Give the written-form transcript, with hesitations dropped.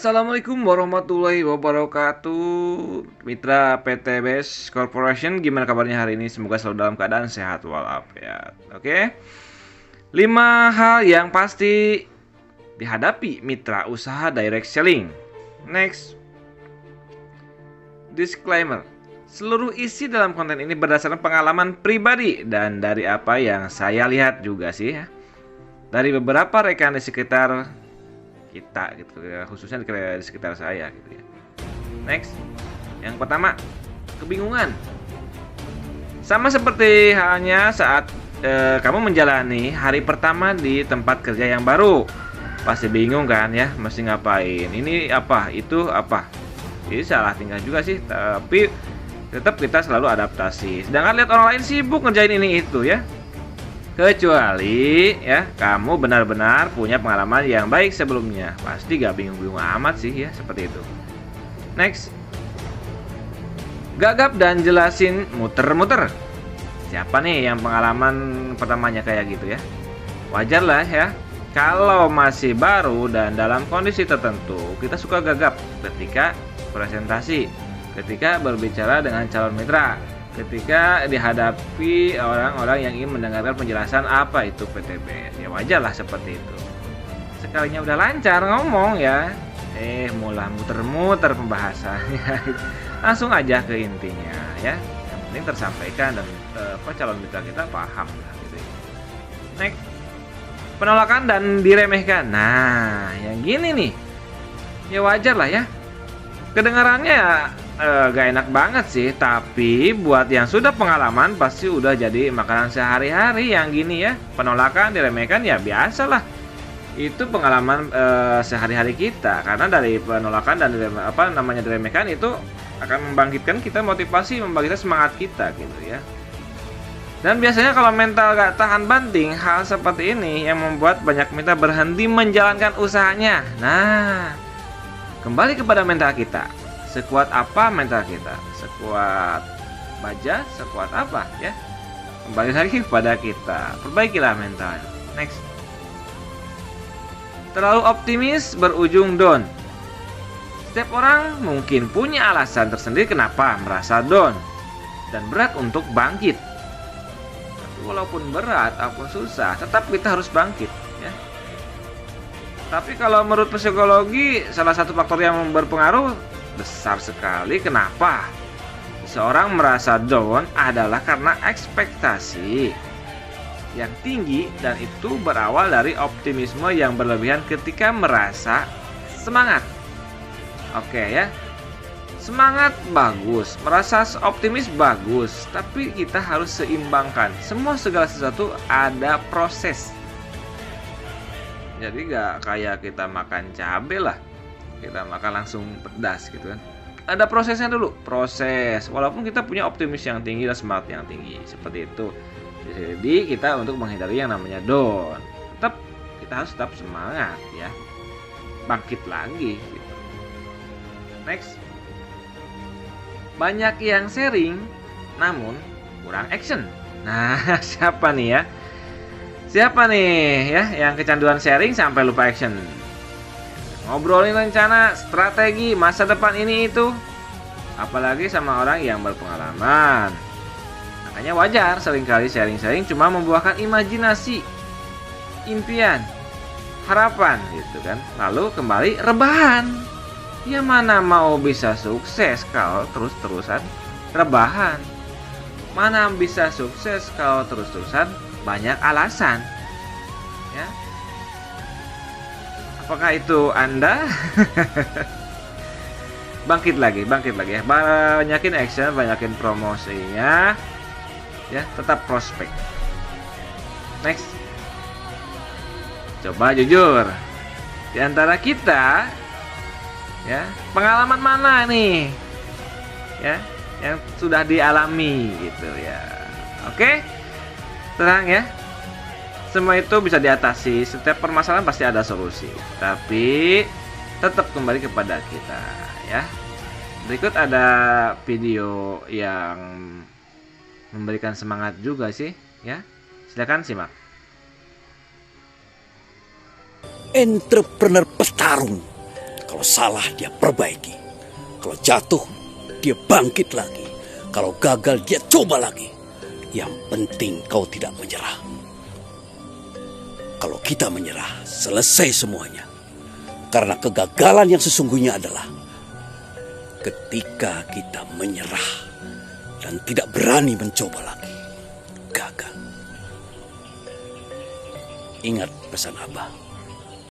Assalamualaikum warahmatullahi wabarakatuh. Mitra PT Best Corporation, gimana kabarnya hari ini? Semoga selalu dalam keadaan sehat walafiat. Oke. 5 hal yang pasti dihadapi mitra usaha direct selling. Next. Disclaimer. Seluruh isi dalam konten ini berdasarkan pengalaman pribadi dan dari apa yang saya lihat juga sih ya. Dari beberapa rekan di sekitar kita gitu ya, khususnya di sekitar saya gitu ya. Next, yang pertama, kebingungan. Sama seperti halnya saat kamu menjalani hari pertama di tempat kerja yang baru. Pasti bingung kan ya, mesti ngapain, ini apa, itu apa. Jadi salah tinggal juga sih, tapi tetap kita selalu adaptasi. Sedangkan lihat orang lain sibuk ngerjain ini itu ya. Kecuali ya kamu benar-benar punya pengalaman yang baik sebelumnya. Pasti gak bingung-bingung amat sih ya, seperti itu. Next. Gagap dan jelasin muter-muter. Siapa nih yang pengalaman pertamanya kayak gitu ya? Wajar lah ya. Kalau masih baru dan dalam kondisi tertentu, kita suka gagap ketika presentasi, ketika berbicara dengan calon mitra, ketika dihadapi orang-orang yang ingin mendengarkan penjelasan apa itu PTBS. Ya wajar lah seperti itu. Sekalinya udah lancar ngomong ya, mulai muter-muter pembahasannya. Langsung aja ke intinya ya. Yang penting tersampaikan dan calon mitra kita paham lah gitu ya. Next. Penolakan dan diremehkan. Nah, yang gini nih. Ya wajar lah ya. Kedengarannya gak enak banget sih, tapi buat yang sudah pengalaman pasti udah jadi makanan sehari-hari yang gini ya. Penolakan, diremehkan ya biasalah. Itu pengalaman sehari-hari kita, karena dari penolakan dan diremehkan itu akan membangkitkan kita motivasi, membangkitkan semangat kita gitu ya. Dan biasanya kalau mental gak tahan banting, hal seperti ini yang membuat banyak mitra berhenti menjalankan usahanya. Nah, kembali kepada mental kita. Sekuat apa mental kita? Sekuat baja? Sekuat apa ya? Kembali lagi kepada kita. Perbaikilah mentalnya. Next. Terlalu optimis berujung down. Setiap orang mungkin punya alasan tersendiri kenapa merasa down dan berat untuk bangkit. Tapi walaupun berat, apapun susah, tetap kita harus bangkit ya. Tapi kalau menurut psikologi, salah satu faktor yang berpengaruh besar sekali kenapa seseorang merasa down adalah karena ekspektasi yang tinggi, dan itu berawal dari optimisme yang berlebihan ketika merasa semangat. Oke ya, semangat bagus, merasa optimis bagus, tapi kita harus seimbangkan. Segala sesuatu ada proses. Jadi gak kayak kita makan cabai lah, kita makan langsung pedas gitu kan. Ada prosesnya dulu, proses. Walaupun kita punya optimis yang tinggi dan semangat yang tinggi, seperti itu. Jadi kita untuk menghindari yang namanya down, kita harus tetap semangat ya, bangkit lagi gitu. Next. Banyak yang sharing namun kurang action. Nah, siapa nih ya? Siapa nih ya yang kecanduan sharing sampai lupa action? Ngobrolin rencana, strategi, masa depan ini itu. Apalagi sama orang yang berpengalaman. Makanya wajar seringkali sharing-sharing cuma membuahkan imajinasi, impian, harapan gitu kan. Lalu kembali rebahan. Ya mana mau bisa sukses kalau terus-terusan rebahan. Mana bisa sukses kalau terus-terusan banyak alasan. Ya. Apakah itu Anda? Bangkit lagi ya. Banyakin action, banyakin promosinya. Ya, tetap prospek. Next. Coba jujur. Di antara kita ya, pengalaman mana nih? Ya, yang sudah dialami gitu ya. Oke? Tenang ya. Semua itu bisa diatasi. Setiap permasalahan pasti ada solusi. Tapi tetap kembali kepada kita ya. Berikut ada video yang memberikan semangat juga sih ya. Silakan simak. Entrepreneur petarung. Kalau salah dia perbaiki. Kalau jatuh dia bangkit lagi. Kalau gagal dia coba lagi. Yang penting kau tidak menyerah. Kalau kita menyerah, selesai semuanya. Karena kegagalan yang sesungguhnya adalah ketika kita menyerah dan tidak berani mencoba lagi. Gagal. Ingat pesan Abah.